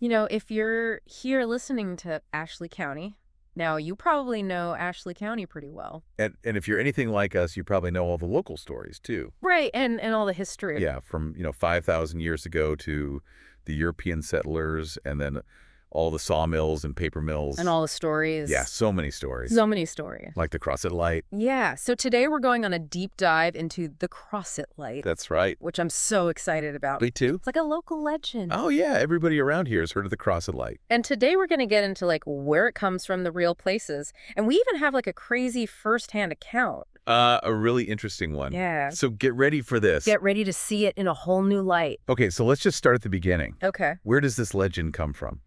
If you're here listening to Ashley County, now you probably know Ashley County pretty well. And if you're anything like us, you probably know all the local stories, too. Right, and all the history. Yeah, from, 5,000 years ago to the European settlers and then all the sawmills and paper mills. And all the stories. Yeah, so many stories. So many stories. Like the Crossett Light. Yeah, so today we're going on a deep dive into the Crossett Light. That's right. Which I'm so excited about. Me too. It's like a local legend. Oh, yeah, everybody around here has heard of the Crossett Light. And today we're going to get into, where it comes from, the real places. And we even have, a crazy first-hand account. A really interesting one. Yeah. So get ready for this. Get ready to see it in a whole new light. Okay, so let's just start at the beginning. Okay. Where does this legend come from?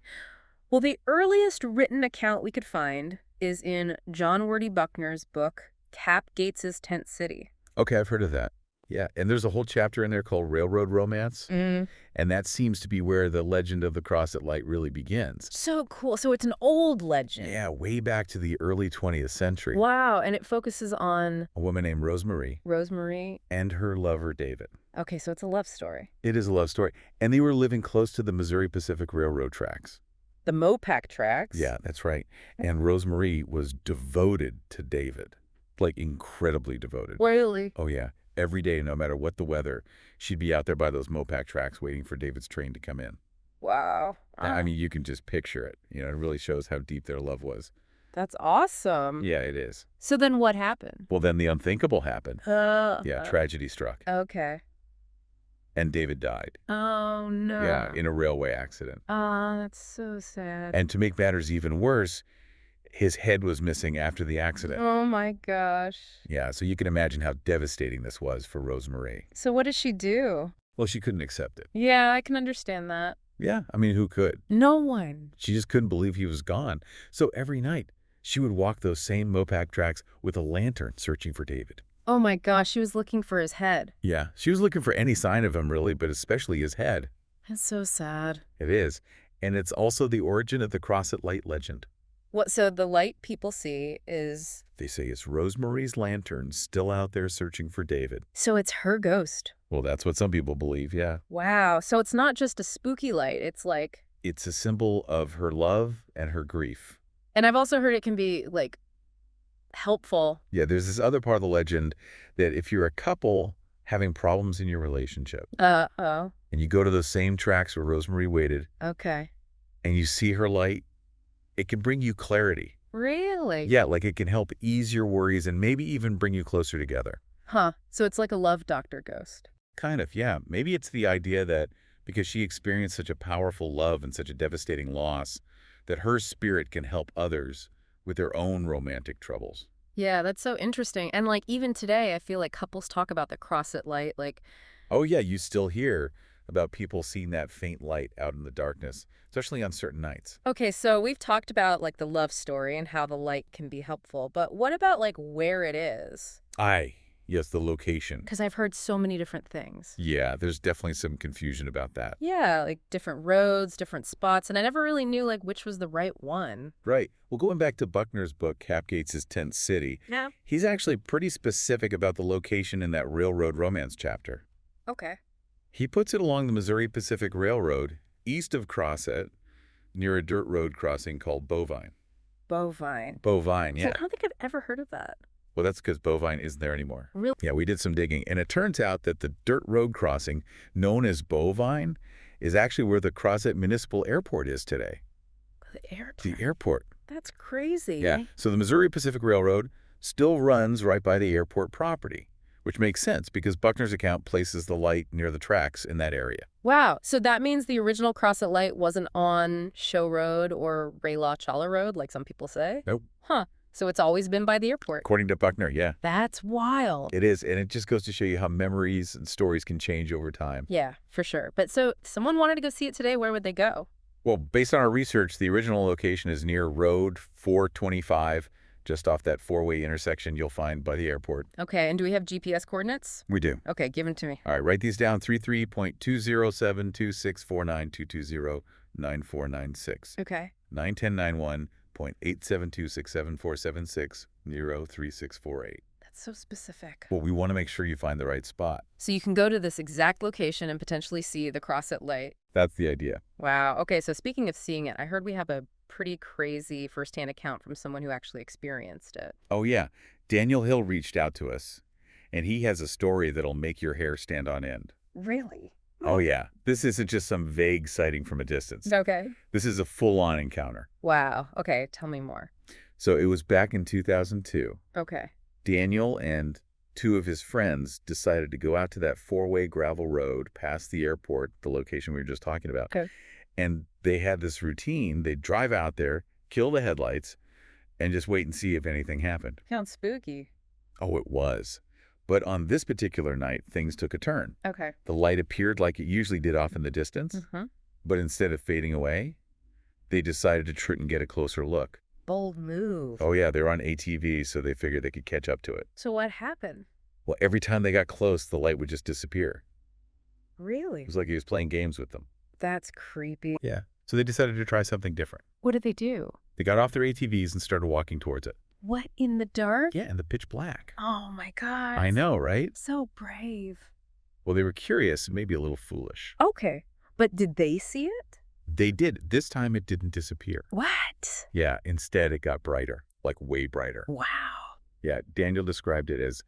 Well, the earliest written account we could find is in John Wordy Buckner's book, Cap Gates's Tent City. Okay, I've heard of that. Yeah, and there's a whole chapter in there called Railroad Romance, and that seems to be where the legend of the Crossett Light really begins. So cool. So it's an old legend. Yeah, way back to the early 20th century. Wow, and it focuses on A woman named Rosemary. Rosemary. And her lover, David. Okay, so it's a love story. It is a love story. And they were living close to the Missouri Pacific Railroad tracks. The Mopac tracks. Yeah, that's right. And Rosemary was devoted to David, incredibly devoted. Really? Oh, yeah. Every day, no matter what the weather, she'd be out there by those Mopac tracks waiting for David's train to come in. Wow. I mean, you can just picture it. It really shows how deep their love was. That's awesome. Yeah, it is. So then what happened? Well, then the unthinkable happened. Yeah, tragedy struck. Okay. And David died. Oh, no. Yeah, in a railway accident. That's so sad. And to make matters even worse, his head was missing after the accident. Oh, my gosh. Yeah, so you can imagine how devastating this was for Rosemary. So what does she do? Well, she couldn't accept it. Yeah, I can understand that. Yeah, I mean, who could? No one. She just couldn't believe he was gone. So every night, she would walk those same Mopac tracks with a lantern searching for David. Oh, my gosh, she was looking for his head. Yeah, she was looking for any sign of him, really, but especially his head. That's so sad. It is. And it's also the origin of the Crossett Light legend. So the light people see is... They say it's Rosemary's lantern still out there searching for David. So it's her ghost. Well, that's what some people believe, yeah. Wow. So it's not just a spooky light. It's It's a symbol of her love and her grief. And I've also heard it can be, helpful. Yeah, there's this other part of the legend that if you're a couple having problems in your relationship... Oh. And you go to those same tracks where Rosemary waited... Okay. And you see her light, it can bring you clarity. Really? Yeah, it can help ease your worries and maybe even bring you closer together. Huh. So it's like a love doctor ghost. Kind of, yeah. Maybe it's the idea that because she experienced such a powerful love and such a devastating loss, that her spirit can help others with their own romantic troubles. Yeah, that's so interesting. And even today, I feel like couples talk about the Crossett Light, Oh yeah, you still hear about people seeing that faint light out in the darkness, especially on certain nights. Okay, so we've talked about the love story and how the light can be helpful, but what about where it is? Yes, the location. Because I've heard so many different things. Yeah, there's definitely some confusion about that. Yeah, different roads, different spots, and I never really knew which was the right one. Right. Well, going back to Buckner's book, Cap Gates's Tent City, Yeah. he's actually pretty specific about the location in that Railroad Romance chapter. Okay. He puts it along the Missouri Pacific Railroad, east of Crossett, near a dirt road crossing called Bovine. Bovine. Bovine, yeah. So I don't think I've ever heard of that. Well, that's because Bovine isn't there anymore. Really? Yeah, we did some digging, and it turns out that the dirt road crossing, known as Bovine, is actually where the Crossett Municipal Airport is today. The airport? The airport. That's crazy. Yeah, so the Missouri Pacific Railroad still runs right by the airport property, which makes sense because Buckner's account places the light near the tracks in that area. Wow. So that means the original Crossett Light wasn't on Show Road or Raylaw Chawla Road, like some people say? Nope. Huh. So it's always been by the airport. According to Buckner, yeah. That's wild. It is, and it just goes to show you how memories and stories can change over time. Yeah, for sure. But so if someone wanted to go see it today, where would they go? Well, based on our research, the original location is near Road 425, just off that four-way intersection you'll find by the airport. Okay, and do we have GPS coordinates? We do. Okay, give them to me. All right, write these down, 33.207264922209496. Okay. 91091.8726747603648. That's so specific. Well, we want to make sure you find the right spot. So you can go to this exact location and potentially see the Crossett Light. That's the idea. Wow. Okay, so speaking of seeing it, I heard we have a pretty crazy firsthand account from someone who actually experienced it. Oh, yeah. Daniel Hill reached out to us, and he has a story that'll make your hair stand on end. Really? Oh, yeah. This isn't just some vague sighting from a distance. Okay. This is a full-on encounter. Wow. Okay, tell me more. So it was back in 2002. Okay. Daniel and two of his friends decided to go out to that four-way gravel road past the airport, the location we were just talking about. Okay. And they had this routine. They'd drive out there, kill the headlights, and just wait and see if anything happened. Sounds spooky. Oh, it was. But on this particular night, things took a turn. Okay. The light appeared like it usually did off in the distance, but instead of fading away, they decided to try and get a closer look. Bold move. Oh, yeah, they're on ATVs, so they figured they could catch up to it. So what happened? Well, every time they got close, the light would just disappear. Really? It was like he was playing games with them. That's creepy. Yeah. So they decided to try something different. What did they do? They got off their ATVs and started walking towards it. What, in the dark? Yeah, in the pitch black. Oh my God. I know, right? So brave. Well, they were curious, maybe a little foolish. Okay. But did they see it? They did. This time it didn't disappear. What? Yeah, instead it got brighter, like way brighter. Wow. Yeah, Daniel described it as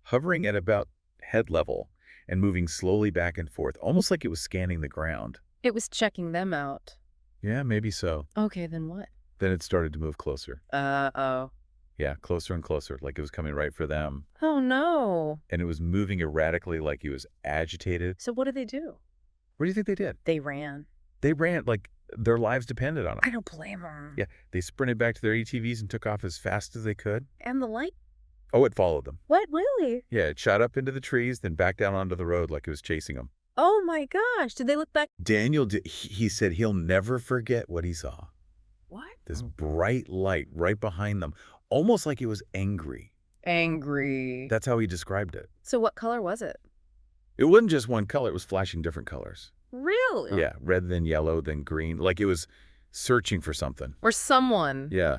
hovering at about head level and moving slowly back and forth, almost like it was scanning the ground. It was checking them out. Yeah, maybe so. Okay, then what? Then it started to move closer. Uh-oh. Yeah, closer and closer, like it was coming right for them. Oh, no. And it was moving erratically like he was agitated. So what did they do? What do you think they did? They ran. They ran like their lives depended on it. I don't blame them. Yeah, they sprinted back to their ATVs and took off as fast as they could. And the light? Oh, it followed them. What, really? Yeah, it shot up into the trees, then back down onto the road like it was chasing them. Oh, my gosh. Did they look back? Daniel, he said he'll never forget what he saw. What? This bright light right behind them, almost like it was angry. Angry. That's how he described it. So what color was it? It wasn't just one color, it was flashing different colors. Really? Yeah, red, then yellow, then green, like it was searching for something. Or someone. Yeah.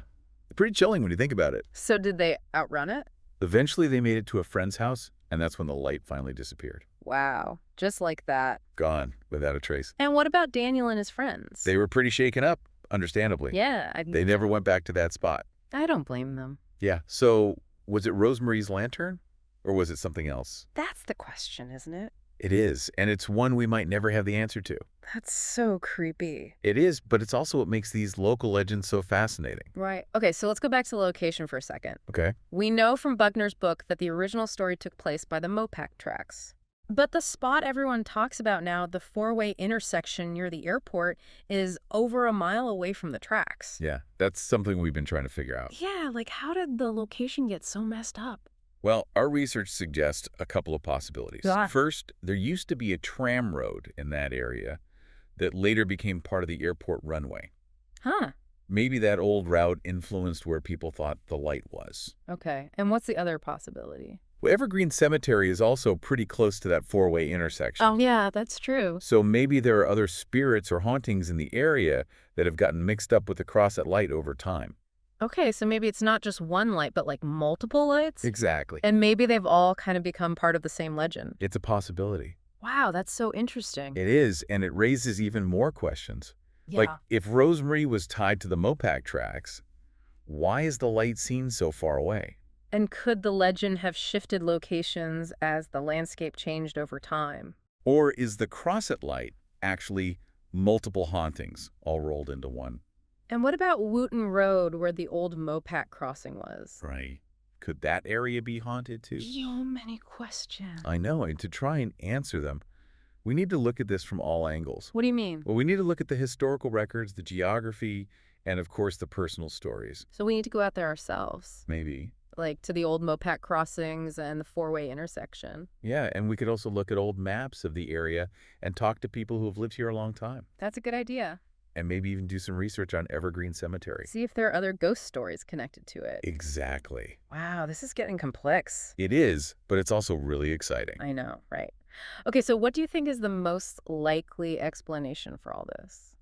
Pretty chilling when you think about it. So did they outrun it? Eventually, they made it to a friend's house, and that's when the light finally disappeared. Wow. Just like that. Gone, without a trace. And what about Daniel and his friends? They were pretty shaken up, understandably. Yeah. They never went back to that spot. I don't blame them. Yeah, so was it Rosemary's Lantern, or was it something else? That's the question, isn't it? It is, and it's one we might never have the answer to. That's so creepy. It is, but it's also what makes these local legends so fascinating. Right. Okay, so let's go back to the location for a second. Okay. We know from Buckner's book that the original story took place by the Mopac tracks. But the spot everyone talks about now, the four-way intersection near the airport, is over a mile away from the tracks. Yeah, that's something we've been trying to figure out. Yeah, like how did the location get so messed up? Well, our research suggests a couple of possibilities. Yeah. First, there used to be a tram road in that area that later became part of the airport runway. Huh. Maybe that old route influenced where people thought the light was. Okay, and what's the other possibility? Well, Evergreen Cemetery is also pretty close to that four-way intersection. Oh, yeah, that's true. So maybe there are other spirits or hauntings in the area that have gotten mixed up with the Crossett Light over time. Okay, so maybe it's not just one light, but like multiple lights? Exactly. And maybe they've all kind of become part of the same legend. It's a possibility. Wow, that's so interesting. It is, and it raises even more questions. Yeah. Like, if Rosemary was tied to the Mopac tracks, why is the light seen so far away? And could the legend have shifted locations as the landscape changed over time? Or is the Crossett Light actually multiple hauntings all rolled into one? And what about Wooten Road, where the old Mopac crossing was? Right. Could that area be haunted too? So many questions. I know, and to try and answer them, we need to look at this from all angles. What do you mean? Well, we need to look at the historical records, the geography, and of course the personal stories. So we need to go out there ourselves, Maybe. like to the old Mopac crossings and the four-way intersection. Yeah, and we could also look at old maps of the area and talk to people who have lived here a long time. That's a good idea. And maybe even do some research on Evergreen Cemetery. See if there are other ghost stories connected to it. Exactly. Wow, this is getting complex. It is, but it's also really exciting. I know, right. Okay, so what do you think is the most likely explanation for all this?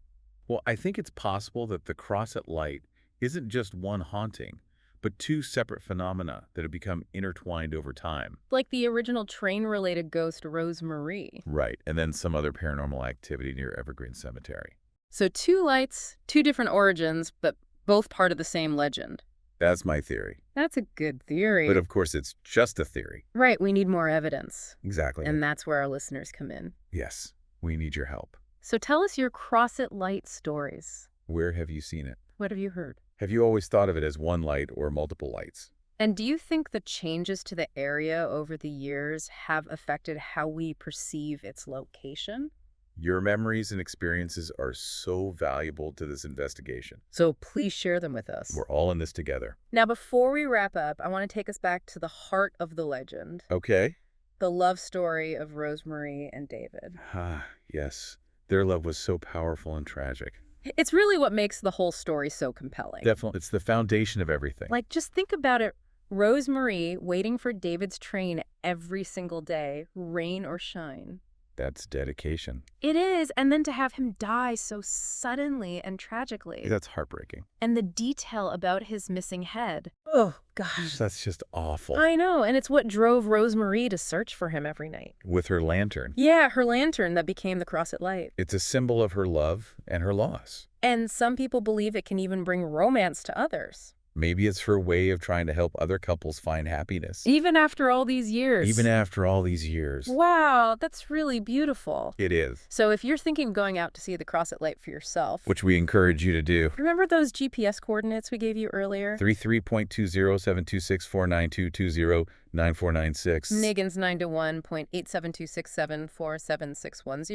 Well, I think it's possible that the Crossett Light isn't just one haunting, but two separate phenomena that have become intertwined over time. Like the original train-related ghost Rosemarie. Right, and then some other paranormal activity near Evergreen Cemetery. So two lights, two different origins, but both part of the same legend. That's my theory. That's a good theory. But of course, it's just a theory. Right, we need more evidence. Exactly. And that's where our listeners come in. Yes, we need your help. So tell us your Crossett Light stories. Where have you seen it? What have you heard? Have you always thought of it as one light or multiple lights? And do you think the changes to the area over the years have affected how we perceive its location? Your memories and experiences are so valuable to this investigation. So please share them with us. We're all in this together. Now, before we wrap up, I want to take us back to the heart of the legend. Okay. The love story of Rosemarie and David. Ah, yes. Their love was so powerful and tragic. It's really what makes the whole story so compelling. Definitely. It's the foundation of everything. Like, just think about it. Rosemarie waiting for David's train every single day, rain or shine. That's dedication. It is, and then to have him die so suddenly and tragically. That's heartbreaking. And the detail about his missing head. Oh, gosh. That's just awful. I know, and it's what drove Rosemarie to search for him every night. With her lantern. Yeah, her lantern that became the Crossett Light. It's a symbol of her love and her loss. And some people believe it can even bring romance to others. Maybe it's her way of trying to help other couples find happiness. Even after all these years. Even after all these years. Wow, that's really beautiful. It is. So if you're thinking of going out to see the Crossett Light for yourself, Which we encourage you to do. remember those GPS coordinates we gave you earlier? 33.20726492209496. Nagins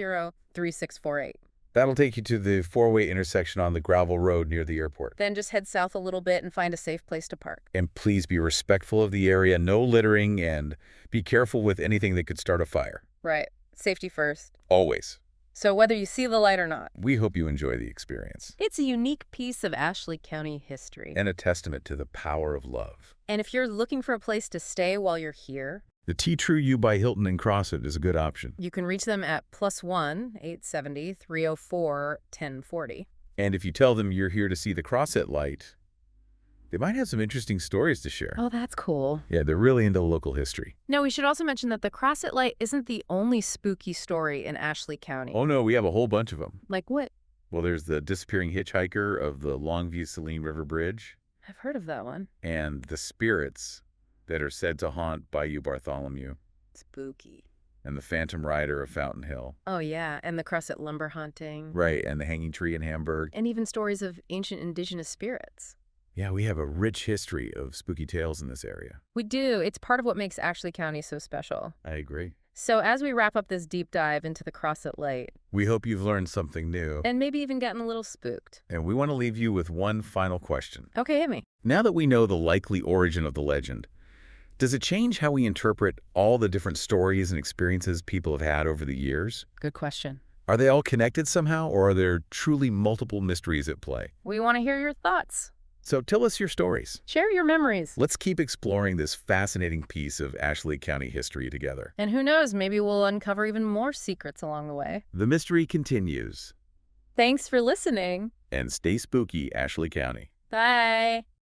921.872674761103648. That'll take you to the four-way intersection on the gravel road near the airport. Then just head south a little bit and find a safe place to park. And please be respectful of the area, no littering, and be careful with anything that could start a fire. Right. Safety first. Always. So whether you see the light or not, We hope you enjoy the experience. it's a unique piece of Ashley County history. And a testament to the power of love. And if you're looking for a place to stay while you're here, The Tea True U by Hilton in Crossett is a good option. you can reach them at +1 870 304 1040. And if you tell them you're here to see the Crossett Light, they might have some interesting stories to share. Oh, that's cool. Yeah, they're really into local history. Now, we should also mention that the Crossett Light isn't the only spooky story in Ashley County. Oh no, we have a whole bunch of them. Like what? Well, there's the disappearing hitchhiker of the Longview-Saline River Bridge, I've heard of that one. and the spirits that are said to haunt Bayou Bartholomew, Spooky. and the Phantom Rider of Fountain Hill. Oh, yeah, and the Crossett lumber haunting. Right, and the Hanging Tree in Hamburg. And even stories of ancient indigenous spirits. Yeah, we have a rich history of spooky tales in this area. We do. It's part of what makes Ashley County so special. I agree. So as we wrap up this deep dive into the Crossett Light, We hope you've learned something new. and maybe even gotten a little spooked. And we want to leave you with one final question. Okay, hit me. Now that we know the likely origin of the legend, does it change how we interpret all the different stories and experiences people have had over the years? Good question. Are they all connected somehow, or are there truly multiple mysteries at play? We want to hear your thoughts. So tell us your stories. Share your memories. Let's keep exploring this fascinating piece of Ashley County history together. And who knows, maybe we'll uncover even more secrets along the way. The mystery continues. Thanks for listening. And stay spooky, Ashley County. Bye.